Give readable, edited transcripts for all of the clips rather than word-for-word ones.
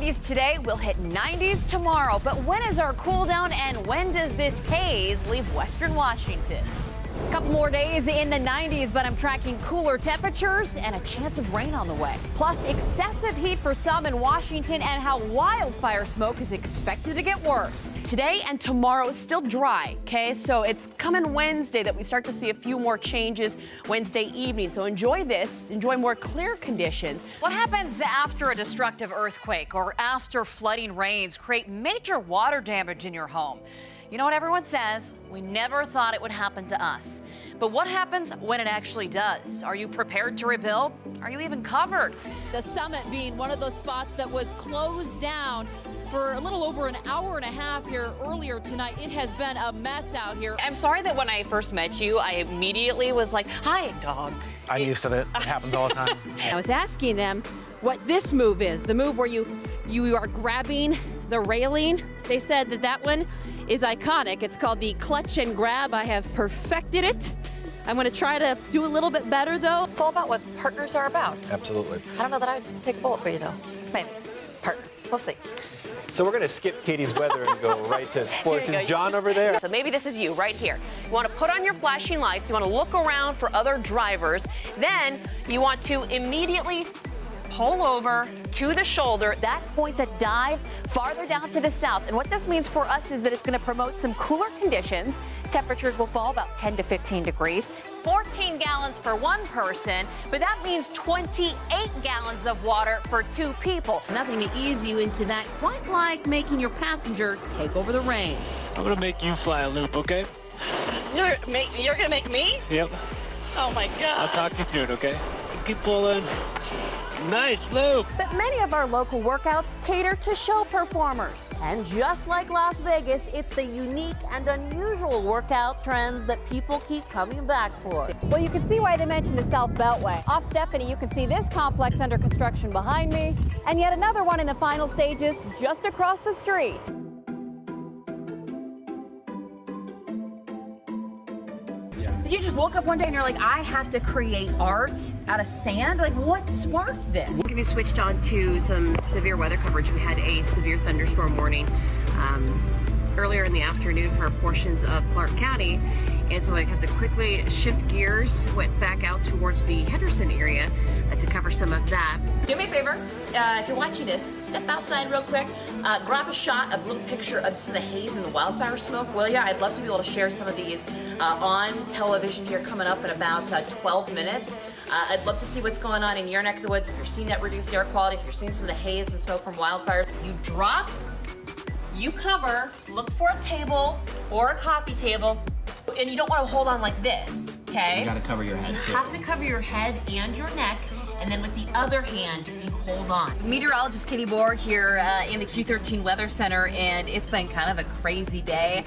80s today, we'll hit 90s tomorrow. But when is our cool down and when does this haze leave western Washington? A couple more days in the 90s, but I'm tracking cooler temperatures and a chance of rain on the way. Plus, excessive heat for some in Washington and how wildfire smoke is expected to get worse. Today and tomorrow is still dry, okay? So it's coming Wednesday that we start to see a few more changes Wednesday evening. So enjoy this, enjoy more clear conditions. What happens after a destructive earthquake or after flooding rains create major water damage in your home? You know what everyone says? We never thought it would happen to us. But what happens when it actually does? Are you prepared to rebuild? Are you even covered? The summit being one of those spots that was closed down for a little over an hour and a half here earlier tonight. It has been a mess out here. I'm sorry that when I first met you, I immediately was like, hi, dog. I'm used to it. It happens all the time. I was asking them what this move is, the move where you are grabbing the railing. They said that one is iconic. It's called the clutch and grab. I have perfected it. I'm going to try to do a little bit better, though. It's all about what partners are about. Absolutely. I don't know that I'd take a bullet for you, though. Maybe. Partner. We'll see. So we're going to skip Katie's weather and go right to sports. Is John over there? So maybe this is you right here. You want to put on your flashing lights. You want to look around for other drivers. Then you want to immediately pull over to the shoulder. That's going to dive farther down to the south. And what this means for us is that it's going to promote some cooler conditions. Temperatures will fall about 10 to 15 degrees. 14 gallons for one person, but that means 28 gallons of water for two people. Nothing to ease you into that, quite like making your passenger take over the reins. I'm gonna make you fly a loop, okay? You're gonna make me? Yep. Oh my God. I'll talk you through it, okay? Keep pulling. Nice loop. But many of our local workouts cater to show performers. And just like Las Vegas, it's the unique and unusual workout trends that people keep coming back for. Well, you can see why they mentioned the South Beltway. Off Stephanie, you can see this complex under construction behind me, and yet another one in the final stages just across the street. You just woke up one day and you're like, I have to create art out of sand? Like, what sparked this? We're going to be switched on to some severe weather coverage. We had a severe thunderstorm warning earlier in the afternoon for portions of Clark County. And so I had to quickly shift gears, went back out towards the Henderson area to cover some of that. Do me a favor, if you're watching this, step outside real quick, grab a shot of a little picture of some of the haze and the wildfire smoke, will ya? I'd love to be able to share some of these on television here coming up in about 12 minutes. I'd love to see what's going on in your neck of the woods. If you're seeing that reduced air quality, if you're seeing some of the haze and smoke from wildfires, you drop, you cover, look for a table or a coffee table, and you don't want to hold on like this, okay? You gotta cover your head too. You have to cover your head and your neck, and then with the other hand, you hold on. Meteorologist Boer here in the Q13 Weather Center, and it's been kind of a crazy day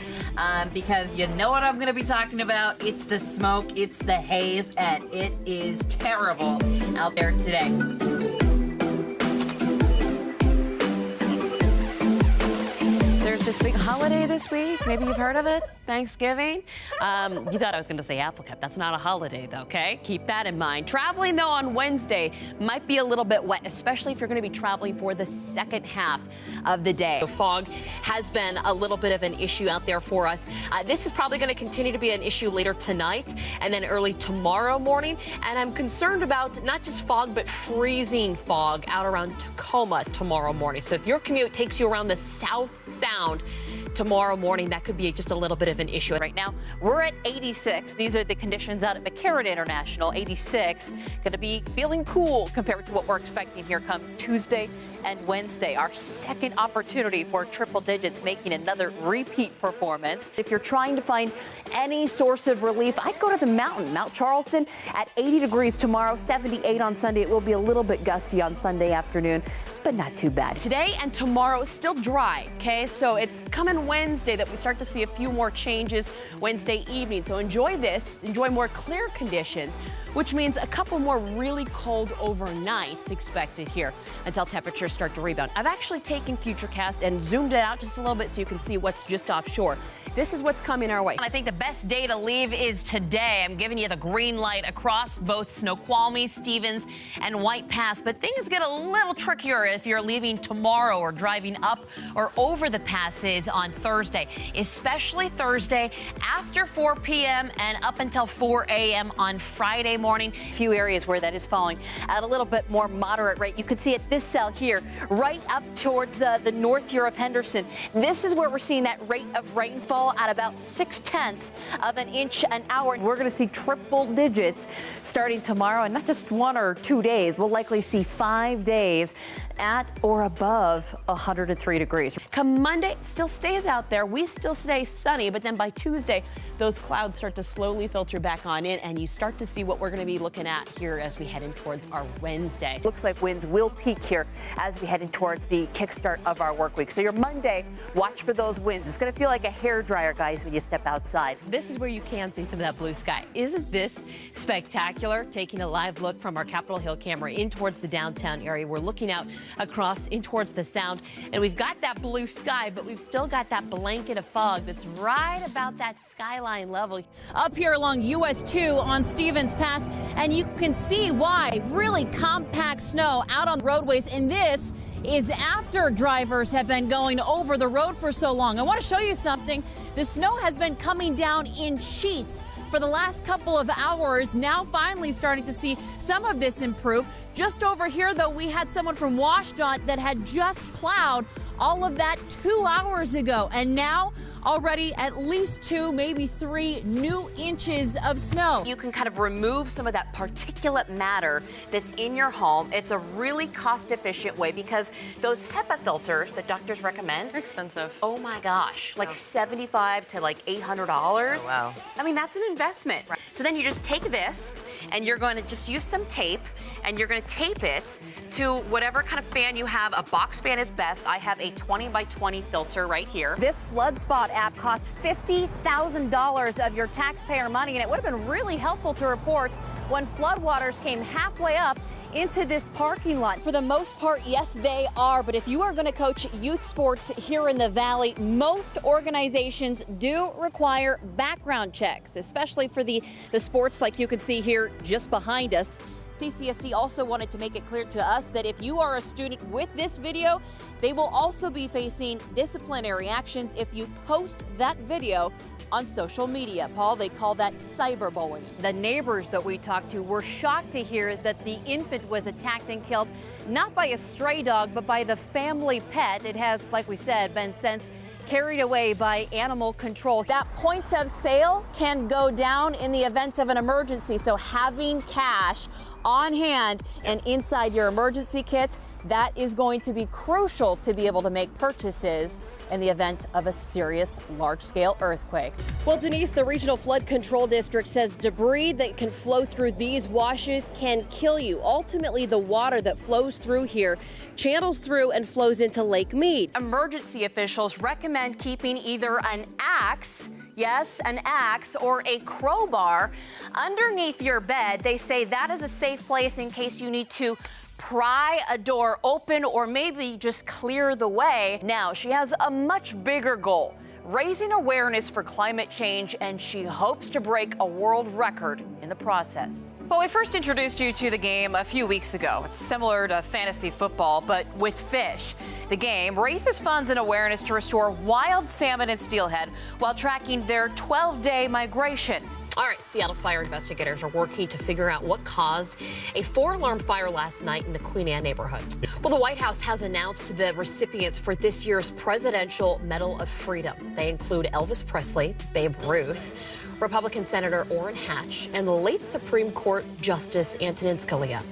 because you know what I'm going to be talking about. It's the smoke, it's the haze, and it is terrible out there today. There's this big holiday this week. Maybe you've heard of it, Thanksgiving. You thought I was going to say Apple Cup. That's not a holiday, though, okay? Keep that in mind. Traveling, though, on Wednesday might be a little bit wet, especially if you're going to be traveling for the second half of the day. The fog has been a little bit of an issue out there for us. This is probably going to continue to be an issue later tonight and then early tomorrow morning. And I'm concerned about not just fog, but freezing fog out around Tacoma tomorrow morning. So if your commute takes you around the South Sound tomorrow morning, that could be just a little bit of an issue. Right now, we're at 86. These are the conditions out at McCarran International, 86. Going to be feeling cool compared to what we're expecting here come Tuesday and Wednesday. Our second opportunity for triple digits, making another repeat performance. If you're trying to find any source of relief, I'd go to the mountain. Mount Charleston at 80 degrees tomorrow, 78 on Sunday. It will be a little bit gusty on Sunday afternoon, but not too bad. Today and tomorrow, still dry, okay? So it's coming on Wednesday that we start to see a few more changes Wednesday evening. So enjoy this, enjoy more clear conditions, which means a couple more really cold overnights expected here until temperatures start to rebound. I've actually taken Futurecast and zoomed it out just a little bit so you can see what's just offshore. This is what's coming our way. I think the best day to leave is today. I'm giving you the green light across both Snoqualmie, Stevens, and White Pass. But things get a little trickier if you're leaving tomorrow or driving up or over the passes on Thursday, especially Thursday after 4 p.m. and up until 4 a.m. on Friday morning. A few areas where that is falling at a little bit more moderate rate. You can see it this cell here, right up towards the north here of Henderson. This is where we're seeing that rate of rainfall at about 0.6 of an inch an hour. We're going to see triple digits starting tomorrow, and not just 1 or 2 days. We'll likely see 5 days at or above 103 degrees. Come Monday, it still stays out there. We still stay sunny, but then by Tuesday, those clouds start to slowly filter back on in, and you start to see what we're going to be looking at here as we head in towards our Wednesday. Looks like winds will peak here as we head in towards the kickstart of our work week. So your Monday, watch for those winds. It's going to feel like a hairdryer, guys, when you step outside. This is where you can see some of that blue sky. Isn't this spectacular? Taking a live look from our Capitol Hill camera in towards the downtown area. We're looking out across in towards the Sound, and we've got that blue sky, but we've still got that blanket of fog that's right about that skyline level. Up here along US 2 on Stevens Pass, and you can see why. Really compact snow out on the roadways, and this is after drivers have been going over the road for so long. I want to show you something. The snow has been coming down in sheets for the last couple of hours. Now finally starting to see some of this improve. Just over here, though, we had someone from WashDOT that had just plowed all of that 2 hours ago, and now already at least 2, maybe 3 new inches of snow. You can kind of remove some of that particulate matter that's in your home. It's a really cost-efficient way because those HEPA filters that doctors recommend, They're expensive. oh my gosh, like $75 to like $800. Oh, wow. I mean, that's an investment. Right? So then you just take this and you're going to just use some tape and you're going to tape it to whatever kind of fan you have. A box fan is best. I have a 20 by 20 filter right here. This FloodSpot app cost $50,000 of your taxpayer money, and it would have been really helpful to report when floodwaters came halfway up into this parking lot. For the most part, yes, they are. But if you are going to coach youth sports here in the Valley, most organizations do require background checks, especially for the sports like you can see here just behind us. CCSD also wanted to make it clear to us that if you are a student with this video, they will also be facing disciplinary actions if you post that video on social media. Paul, they call that cyberbullying. The neighbors that we talked to were shocked to hear that the infant was attacked and killed not by a stray dog, but by the family pet. It has, like we said, been since carried away by animal control. That point of sale can go down in the event of an emergency, so having cash on hand and inside your emergency kit, that is going to be crucial to be able to make purchases in the event of a serious large-scale earthquake. Well, Denise, the Regional Flood Control District says debris that can flow through these washes can kill you. Ultimately, the water that flows through here channels through and flows into Lake Mead. Emergency officials recommend keeping either an axe, yes, an axe, or a crowbar underneath your bed. They say that is a safe place in case you need to pry a door open or maybe just clear the way. Now, she has a much bigger goal, raising awareness for climate change, and she hopes to break a world record in the process. Well, we first introduced you to the game a few weeks ago. It's similar to fantasy football, but with fish. The game raises funds and awareness to restore wild salmon in Steelhead while tracking their 12-day migration. All right, Seattle fire investigators are working to figure out what caused a 4-alarm fire last night in the Queen Anne neighborhood. Well, the White House has announced the recipients for this year's Presidential Medal of Freedom. They include Elvis Presley, Babe Ruth, Republican Senator Orrin Hatch, and the late Supreme Court Justice Antonin Scalia.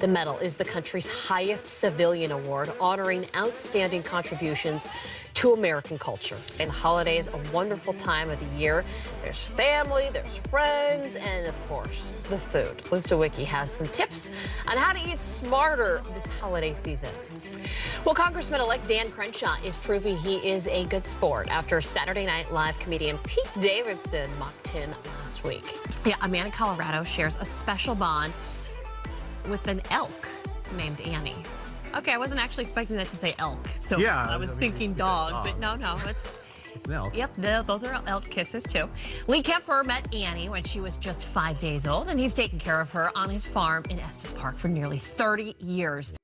The medal is the country's highest civilian award, honoring outstanding contributions to American culture. And holidays, a wonderful time of the year. There's family, there's friends, and of course, the food. Liz DeWicki has some tips on how to eat smarter this holiday season. Well, Congressman-elect Dan Crenshaw is proving he is a good sport after Saturday Night Live comedian Pete Davidson mocked him last week. Yeah, a man in Colorado shares a special bond with an elk named Annie. Okay, I wasn't actually expecting that to say elk, so yeah, I was thinking dog, but no, it's an elk. Yep, those are elk kisses too. Lee Kemper met Annie when she was just 5 days old, and he's taken care of her on his farm in Estes Park for nearly 30 years.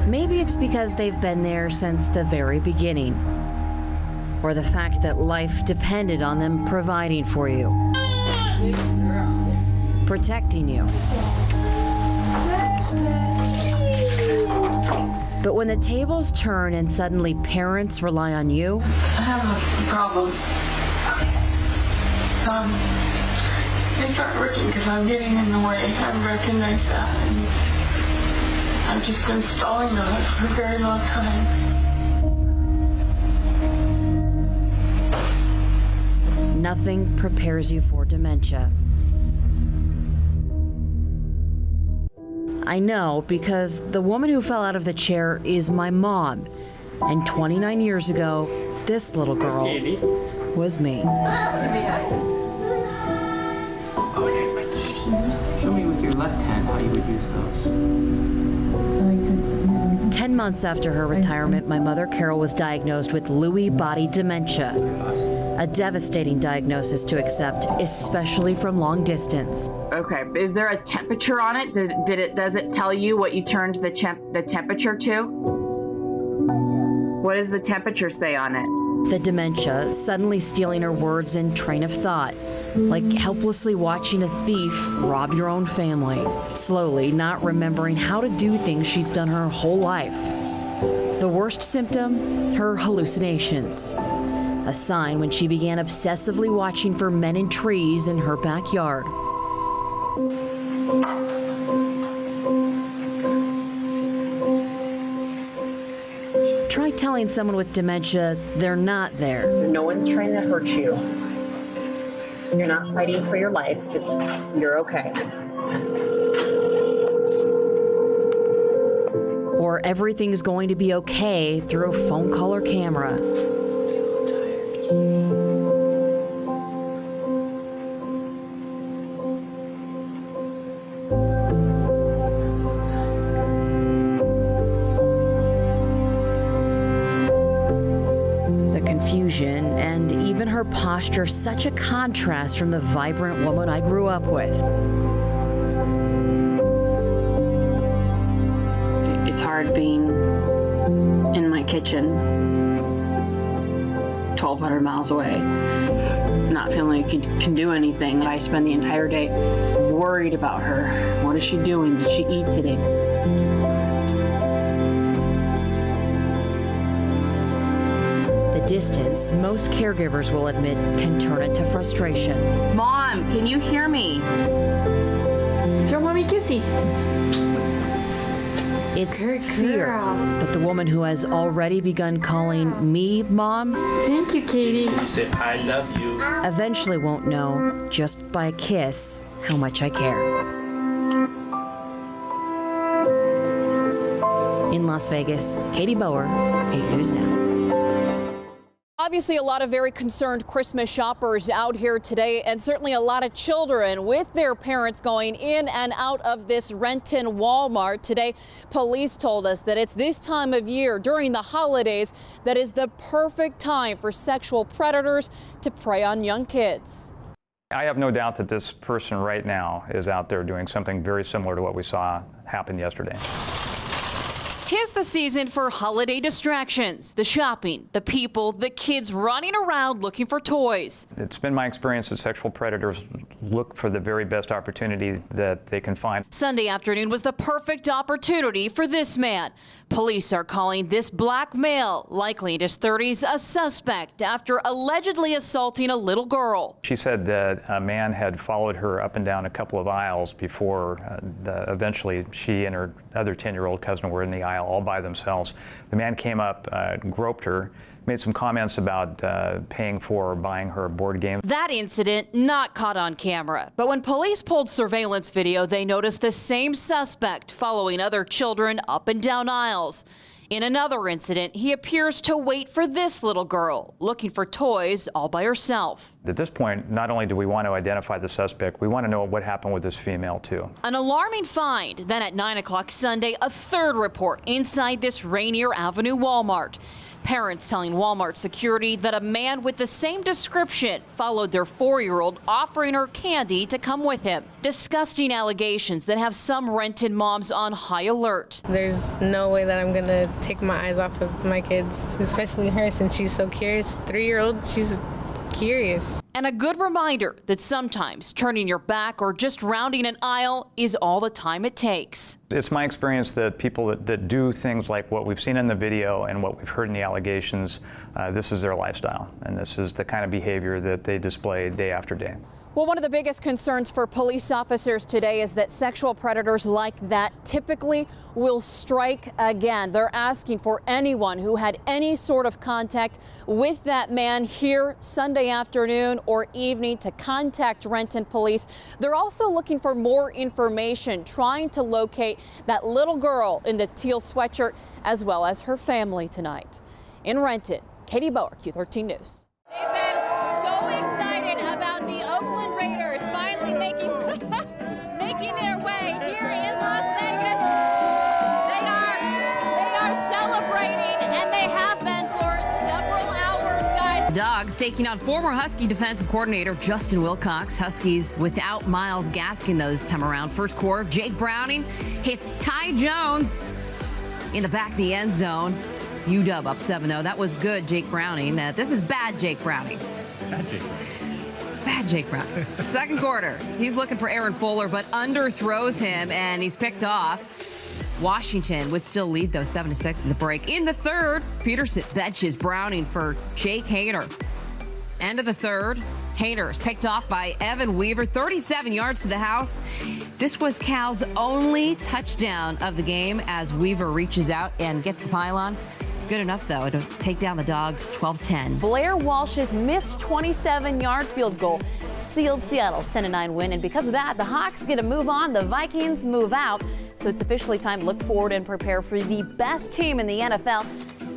Maybe it's because they've been there since the very beginning, or the fact that life depended on them providing for you, protecting you. But when the tables turn and suddenly parents rely on you, I have a problem. Things aren't working because I'm getting in the way. I recognize that. And I've just been stalling on it for a very long time. nothing prepares you for dementia. I know because the woman who fell out of the chair is my mom. And 29 years ago, this little girl was me. Show me with your left hand how you would use those. 10 months after her retirement, my mother, Carol, was diagnosed with Lewy body dementia. A devastating diagnosis to accept, especially from long distance. Okay, is there a temperature on it? Does it tell you what you turned the temperature to? What does the temperature say on it? The dementia suddenly stealing her words and train of thought, like helplessly watching a thief rob your own family, slowly not remembering how to do things she's done her whole life. The worst symptom, her hallucinations. A sign when she began obsessively watching for men in trees in her backyard. Try telling someone with dementia they're not there. No one's trying to hurt you. You're not fighting for your life. You're okay. Or everything's going to be okay through a phone call or camera. Confusion and even her posture, such a contrast from the vibrant woman I grew up with. It's hard being in my kitchen 1,200 miles away, not feeling like you can do anything. I spend the entire day worried about her. What is she doing? Did she eat today? Distance, most caregivers will admit, can turn it to frustration. Mom, can you hear me? Throw mommy kissy. It's fear that the woman who has already begun calling me Mom, thank you, Katie, You say, I love you. eventually won't know, just by a kiss, how much I care. In Las Vegas, Katie Boer, 8 News Now. Obviously, a lot of very concerned Christmas shoppers out here today, and certainly a lot of children with their parents going in and out of this Renton Walmart. Today, police told us that it's this time of year during the holidays that is the perfect time for sexual predators to prey on young kids. I have no doubt that this person right now is out there doing something very similar to what we saw happen yesterday. 'Tis the season for holiday distractions, the shopping, the people, the kids running around looking for toys. It's been my experience that sexual predators look for the very best opportunity that they can find. Sunday afternoon was the perfect opportunity for this man. Police are calling this black male, likely in his 30s, a suspect after allegedly assaulting a little girl. She said that a man had followed her up and down a couple of aisles before eventually she and her other 10-year-old cousin were in the aisle all by themselves. The man came up, groped her, made some comments about paying for or buying her a board game. That incident not caught on camera, but when police pulled surveillance video, they noticed the same suspect following other children up and down aisles. In another incident, he appears to wait for this little girl, looking for toys all by herself. At this point, not only do we want to identify the suspect, we want to know what happened with this female, too. An alarming find. Then at 9 o'clock Sunday, a third report inside this Rainier Avenue Walmart. Parents telling Walmart security that a man with the same description followed their 4-year-old, offering her candy to come with him. Disgusting allegations that have some Renton moms on high alert. There's no way that I'm gonna take my eyes off of my kids, especially her since she's so curious. 3-year-old, she's curious. And a good reminder that sometimes turning your back or just rounding an aisle is all the time it takes. It's my experience that people that do things like what we've seen in the video and what we've heard in the allegations, this is their lifestyle, and this is the kind of behavior that they display day after day. Well, one of the biggest concerns for police officers today is that sexual predators like that typically will strike again. They're asking for anyone who had any sort of contact with that man here Sunday afternoon or evening to contact Renton police. They're also looking for more information, trying to locate that little girl in the teal sweatshirt as well as her family tonight. In Renton, Katie Boer, Q13 News. They've been so excited about the Oakland Raiders finally making their way here in Las Vegas. They are celebrating, and they have been for several hours, guys. Dogs taking on former Husky defensive coordinator Justin Wilcox. Huskies without Myles Gaskin this time around. First quarter, Jake Browning hits Ty Jones in the back of the end zone. UW up 7-0. That was good, Jake Browning. This is bad Jake Browning. Bad Jake Browning. Bad Jake Browning. Second quarter, he's looking for Aaron Fuller, but underthrows him, and he's picked off. Washington would still lead, though, 7-6 in the break. In the third, Peterson benches Browning for Jake Hader. End of the third, Hader is picked off by Evan Weaver, 37 yards to the house. This was Cal's only touchdown of the game as Weaver reaches out and gets the pylon. Good enough, though, to take down the Dogs 12-10. Blair Walsh's missed 27-yard field goal sealed Seattle's 10-9 win, and because of that, the Hawks get to move on. The Vikings move out, so it's officially time to look forward and prepare for the best team in the NFL,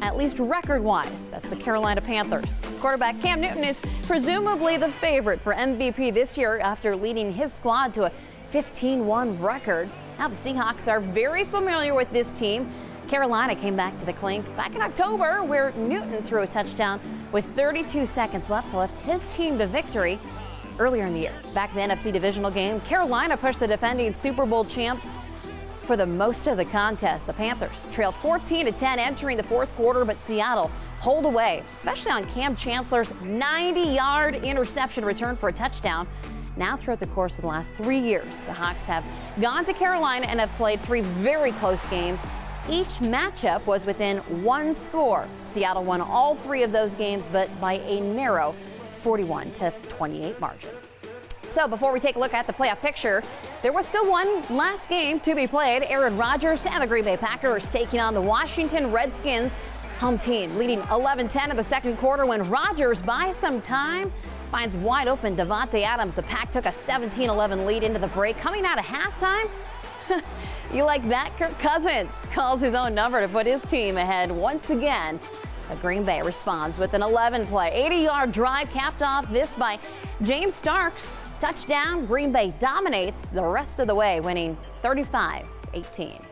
at least record-wise. That's the Carolina Panthers. Quarterback Cam Newton is presumably the favorite for MVP this year after leading his squad to a 15-1 record. Now the Seahawks are very familiar with this team. Carolina came back to the clink back in October, where Newton threw a touchdown with 32 seconds left to lift his team to victory earlier in the year. Back in the NFC divisional game, Carolina pushed the defending Super Bowl champs for the most of the contest. The Panthers trailed 14-10 entering the fourth quarter, but Seattle pulled away, especially on Cam Chancellor's 90-yard interception return for a touchdown. Now, throughout the course of the last 3 years, the Hawks have gone to Carolina and have played 3 very close games. Each matchup was within 1 score. Seattle won all 3 of those games, but by a narrow 41-28 margin. So before we take a look at the playoff picture, there was still one last game to be played. Aaron Rodgers and the Green Bay Packers taking on the Washington Redskins. Home team leading 11-10 in the second quarter when Rodgers buys some time, finds wide open Davante Adams. The Pack took a 17-11 lead into the break. Coming out of halftime, you like that? Kirk Cousins calls his own number to put his team ahead once again. The Green Bay responds with an 11-play, 80-yard drive capped off this by James Starks. Touchdown. Green Bay dominates the rest of the way, winning 35-18.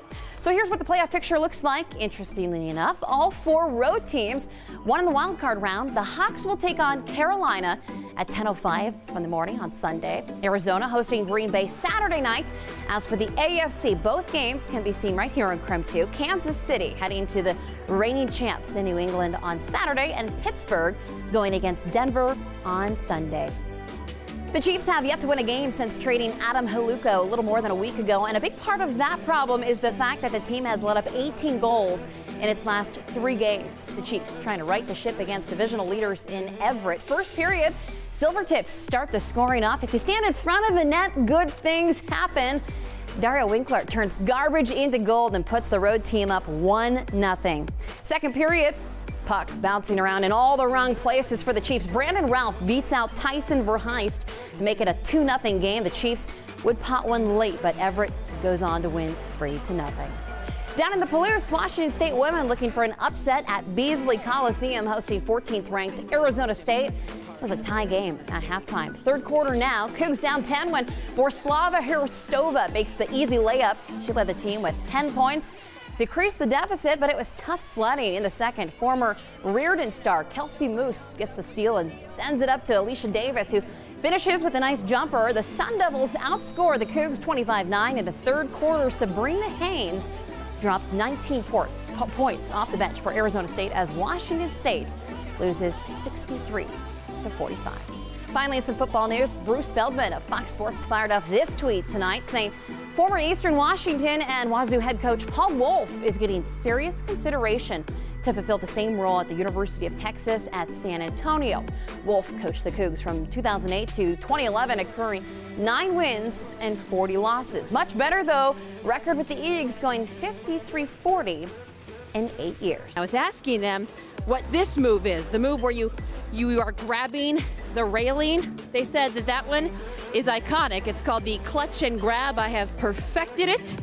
So here's what the playoff picture looks like. Interestingly enough, all 4 road teams won in the wild card round. The Hawks will take on Carolina at 10:05 in the morning on Sunday. Arizona hosting Green Bay Saturday night. As for the AFC, both games can be seen right here on KREM 2. Kansas City heading to the reigning champs in New England on Saturday, and Pittsburgh going against Denver on Sunday. The Chiefs have yet to win a game since trading Adam Haluko a little more than a week ago, and a big part of that problem is the fact that the team has let up 18 goals in its last 3 games. The Chiefs trying to right the ship against divisional leaders in Everett. First period, Silvertips start the scoring off. If you stand in front of the net, good things happen. Dario Winkler turns garbage into gold and puts the road team up 1-0. Second period, puck bouncing around in all the wrong places for the Chiefs. Brandon Ralph beats out Tyson Verheist to make it a 2-0 game. The Chiefs would pot one late, but Everett goes on to win 3-0. Down in the Palouse, Washington State women looking for an upset at Beasley Coliseum, hosting 14th ranked Arizona State. It was a tie game at halftime. Third quarter now, Cougs down 10 when Borslava Hristova makes the easy layup. She led the team with 10 points. Decreased the deficit, but it was tough sledding in the second. Former Reardon star Kelsey Moose gets the steal and sends it up to Alicia Davis, who finishes with a nice jumper. The Sun Devils outscore the Cougs 25-9 in the third quarter. Sabrina Haynes dropped 19 points off the bench for Arizona State as Washington State loses 63-45. Finally, in some football news, Bruce Feldman of Fox Sports fired up this tweet tonight saying former Eastern Washington and Wazoo head coach Paul Wolf is getting serious consideration to fulfill the same role at the University of Texas at San Antonio. Wolf coached the Cougs from 2008 to 2011, accruing 9 wins and 40 losses. Much better, though, record with the Eags going 53-40 in 8 years. I was asking them what this move is, the move where you are grabbing the railing. They said that one is iconic. It's called the clutch and grab. I have perfected it.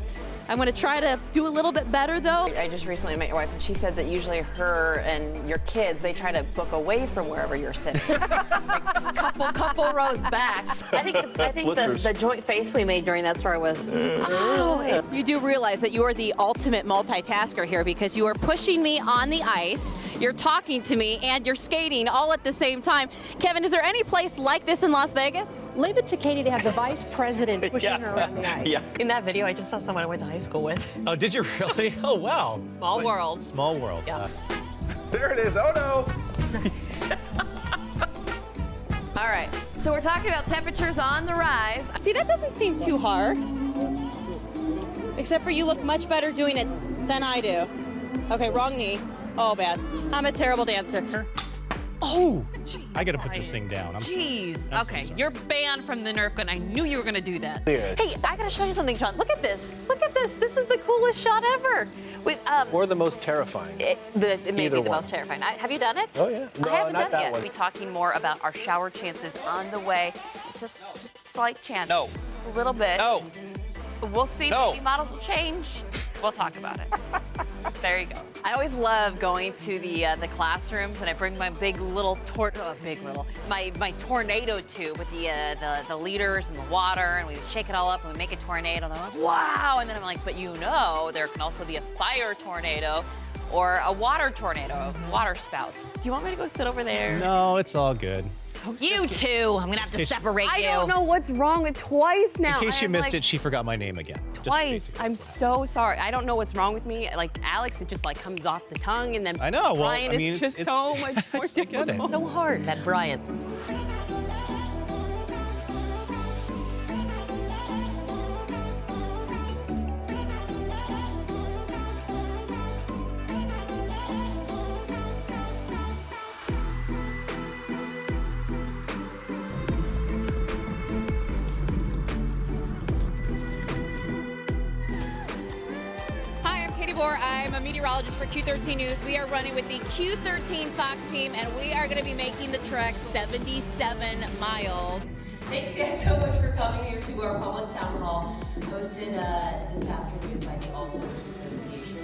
I'm going to try to do a little bit better, though. I just recently met your wife, and she said that usually her and your kids, they try to book away from wherever you're sitting. Like couple rows back. I think the joint face we made during that story was, oh. You do realize that you are the ultimate multitasker here because you are pushing me on the ice, you're talking to me, and you're skating all at the same time. Kevin, is there any place like this in Las Vegas? Leave it to Katie to have the vice president pushing her around the ice. Yeah. In that video, I just saw someone I went to high school with. Oh, did you really? Oh, wow. Small world. Small world. Yeah. There it is. Oh, no. All right, so we're talking about temperatures on the rise. See, that doesn't seem too hard. Except for you look much better doing it than I do. Okay, wrong knee. Oh, bad. I'm a terrible dancer. Oh, I got to put this thing down. Jeez. Okay, you're banned from the Nerf gun. I knew you were going to do that. Hey, I got to show you something, John. Look at this. Look at this. This is the coolest shot ever. Or the most terrifying. It may be the most terrifying. Have you done it? Oh, yeah. No, I haven't not done that it yet. one. We'll be talking more about our shower chances on the way. It's just a slight chance. No. Just a little bit. No. We'll see. No. Maybe models will change. We'll talk about it. There you go. I always love going to the classrooms, and I bring my my tornado tube with the liters and the water, and we shake it all up and we make a tornado. And I'm like, wow! And then I'm like, but there can also be a fire tornado or a water tornado, water spout. Do you want me to go sit over there? No, it's all good. You two, I'm going to have to separate you. I don't know what's wrong with twice now. In case you missed it, she forgot my name again. Twice. I'm so sorry. I don't know what's wrong with me. Like Alex, it just like comes off the tongue, and then I know. Well, Brian is just so much more difficult. So hard, that Brian. Boer. I'm a meteorologist for Q13 News. We are running with the Q13 Fox team, and we are going to be making the trek 77 miles. Thank you guys so much for coming here to our public town hall hosted this afternoon by the Alzheimer's Association.